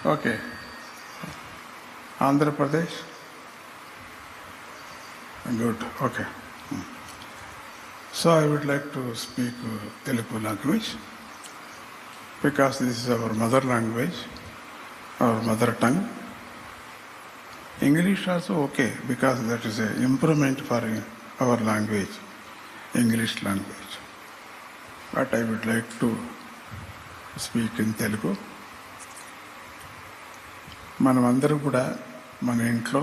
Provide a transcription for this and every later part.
Okay. Andhra Pradesh? Good. Okay. So I would like to speak Telugu language because this is our mother language, our mother tongue. English also okay because that is an improvement for our language, English language. But I would like to speak in Telugu. మనమందరం కూడా మన ఇంట్లో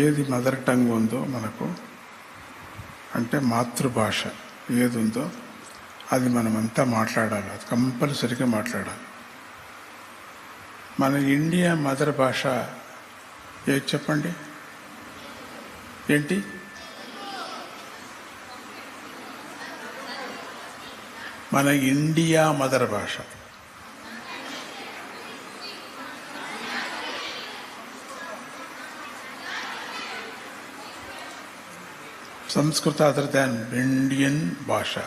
ఏది mother tongue ఉందో మనకు అంటే మాతృభాష ఏది ఉందో అది మనమంతా మాట్లాడాలి, అది కంపల్సరీగా మాట్లాడాలి. మన ఇండియా మదర్ భాష ఏది చెప్పండి? ఏంటి? మన ఇండియా మదర్ భాష Sanskrit other than Indian Bhasha.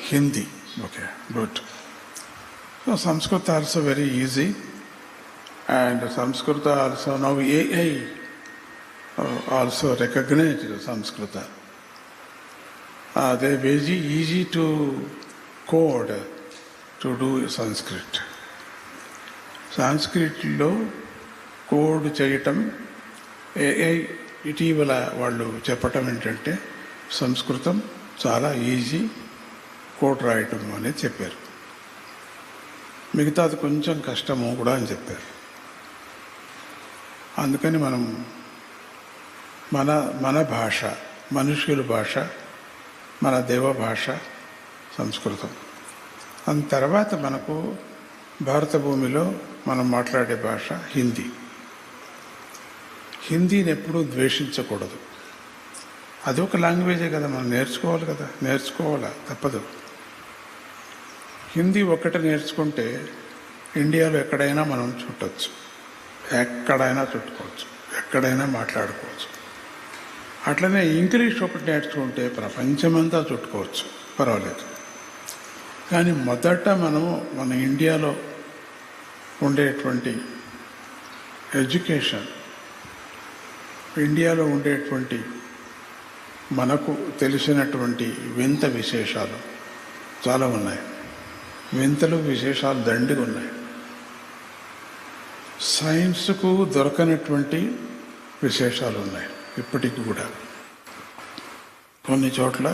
Hindi. Okay, good. So Sanskrit also very easy. And Sanskrit also now AI also recognized Sanskrit. They very easy to code to do Sanskrit. Sanskrit-lo code చేయటం AI ఇటీవల వాళ్ళు చెప్పటం ఏంటంటే సంస్కృతం చాలా easy code రాయటం అనేది చెప్పారు. మిగతాది కొంచెం కష్టము కూడా అని చెప్పారు. అందుకని మనం మన భాష, మనుష్యుల భాష, మన దేవ భాష సంస్కృతం. దాని తర్వాత మనకు భారత భూమిలో మనం మాట్లాడే భాష హిందీ. హిందీని ఎప్పుడూ ద్వేషించకూడదు. అది ఒక లాంగ్వేజే కదా, మనం నేర్చుకోవాలి కదా, నేర్చుకోవాలా తప్పదు. హిందీ ఒక్కటి నేర్చుకుంటే ఇండియాలో ఎక్కడైనా మనం చుట్టచ్చు, ఎక్కడైనా చుట్టుకోవచ్చు, ఎక్కడైనా మాట్లాడుకోవచ్చు. అట్లనే ఇంగ్లీష్ ఒకటి నేర్చుకుంటే ప్రపంచమంతా చుట్టుకోవచ్చు, పర్వాలేదు. కానీ మొదట మనము మన ఇండియాలో ఉండేటువంటి ఎడ్యుకేషన్, ఇండియాలో ఉండేటువంటి మనకు తెలిసినటువంటి వింత విశేషాలు చాలా ఉన్నాయి. వింతలు విశేషాలు దండిగా ఉన్నాయి. సైన్స్కు దొరకనటువంటి విశేషాలు ఉన్నాయి ఇప్పటికి కూడా. కొన్ని చోట్ల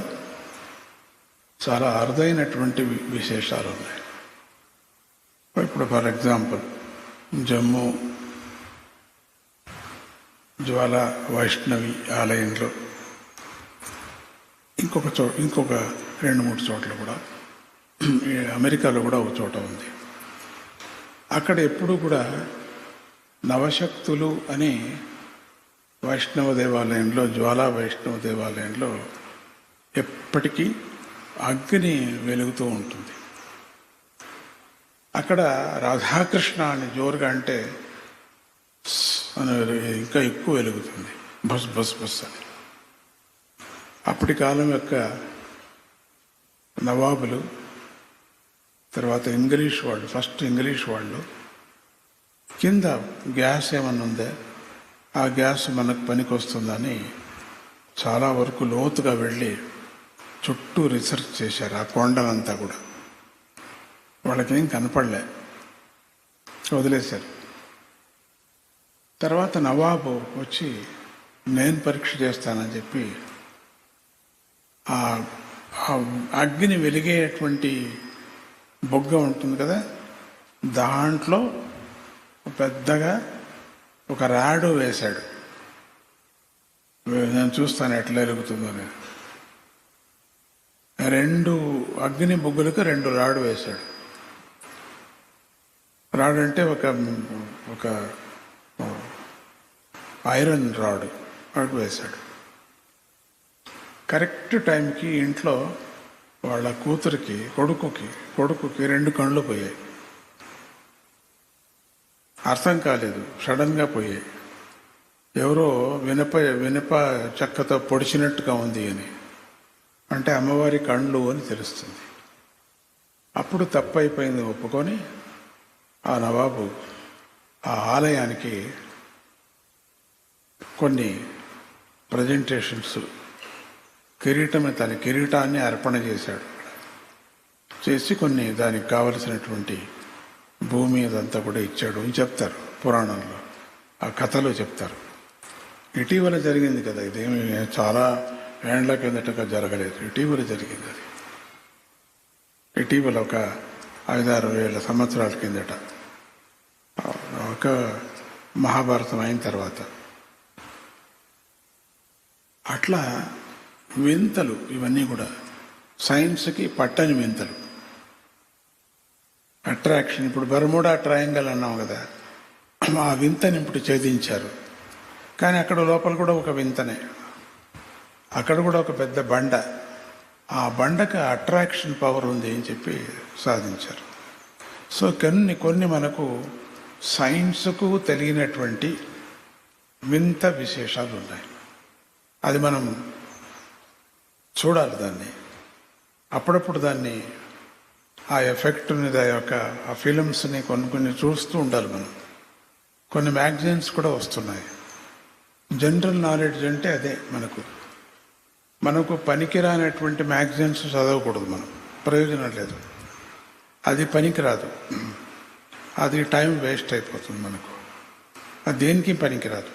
చాలా అరుదైనటువంటి విశేషాలు ఉన్నాయి. ఇప్పుడు ఫర్ ఎగ్జాంపుల్ జమ్మూ జ్వాల వైష్ణవి ఆలయంలో, ఇంకొక 2-3 చోట్ల కూడా, అమెరికాలో కూడా ఒక చోట ఉంది. అక్కడ ఎప్పుడు కూడా నవశక్తులు అని వైష్ణవ దేవాలయంలో, జ్వాలా వైష్ణవ దేవాలయంలో ఎప్పటికీ అగ్ని వెలుగుతూ ఉంటుంది. అక్కడ రాధాకృష్ణ అని జోరుగా అంటే ఇంకా ఎక్కువ వెలుగుతుంది, బస్ బస్ బస్ అని. అప్పటి కాలం యొక్క నవాబులు, తర్వాత ఇంగ్లీష్ వాళ్ళు, ఫస్ట్ ఇంగ్లీష్ వాళ్ళు కింద గ్యాస్ ఏమన్నా ఉందా, ఆ గ్యాస్ మనకు పనికి వస్తుందని చాలా వరకు లోతుగా వెళ్ళి చుట్టూ రీసెర్చ్ చేశారు. ఆ కొండలంతా కూడా వాళ్ళకేం కనపడలే, వదిలేశారు. తర్వాత నవాబు వచ్చి నేను పరీక్ష చేస్తానని చెప్పి ఆ అగ్ని వెలిగేటువంటి బొగ్గ ఉంటుంది కదా, దాంట్లో పెద్దగా ఒక రాడు వేశాడు. నేను చూస్తాను ఎట్లా వెలుగుతుందని. 2 అగ్ని బొగ్గులకు 2 రాడు వేశాడు. రాడు అంటే ఒక ఐరన్ రాడ్ అటు వేశాడు. కరెక్ట్ టైంకి ఇంట్లో వాళ్ళ కూతురికి, కొడుకుకి 2 కళ్ళు పోయాయి. అర్థం కాలేదు, సడన్గా పోయాయి. ఎవరో వినప చెక్కతో పొడిచినట్టుగా ఉంది అని అంటే అమ్మవారి కళ్ళు అని తెలుస్తుంది. అప్పుడు తప్పు అయిపోయింది ఒప్పుకొని ఆ నవాబు ఆ ఆలయానికి కొన్ని ప్రజెంటేషన్స్ తన కిరీటాన్ని అర్పణ చేశాడు. చేసి కొన్ని దానికి కావలసినటువంటి భూమి అదంతా కూడా ఇచ్చాడు అని చెప్తారు పురాణంలో, ఆ కథలో చెప్తారు. ఇటీవల జరిగింది కదా, ఇదేమి చాలా ఏండ్ల కిందటగా జరగలేదు, ఇటీవల జరిగింది అది. ఇటీవల ఒక 5-6 వేల సంవత్సరాల కిందట, ఒక మహాభారతం అయిన తర్వాత. అట్లా వింతలు ఇవన్నీ కూడా సైన్స్కి పట్టని వింతలు. అట్రాక్షన్, ఇప్పుడు బర్ముడా ట్రయాంగల్ అన్నాం కదా, ఆ వింతని ఇప్పుడు ఛేదించారు. కానీ అక్కడ లోపల కూడా ఒక వింతనే, అక్కడ కూడా ఒక పెద్ద బండ, ఆ బండకు అట్రాక్షన్ పవర్ ఉంది అని చెప్పి సాధించారు. సో కొన్ని మనకు సైన్స్కు తెలియనటువంటి వింత విశేషాలు ఉన్నాయి. అది మనం చూడాలి, దాన్ని అప్పుడప్పుడు దాన్ని ఆ ఎఫెక్ట్ని ఆ ఫిలిమ్స్ని కొన్ని చూస్తూ ఉండాలి మనం. కొన్ని మ్యాగజైన్స్ కూడా వస్తున్నాయి. జనరల్ నాలెడ్జ్ అంటే అదే, మనకు పనికిరానటువంటి మ్యాగజైన్స్ చదవకూడదు మనం, ప్రయోజనం లేదు, అది పనికిరాదు, అది టైం వేస్ట్ అయిపోతుంది మనకు, అది దేనికి పనికిరాదు.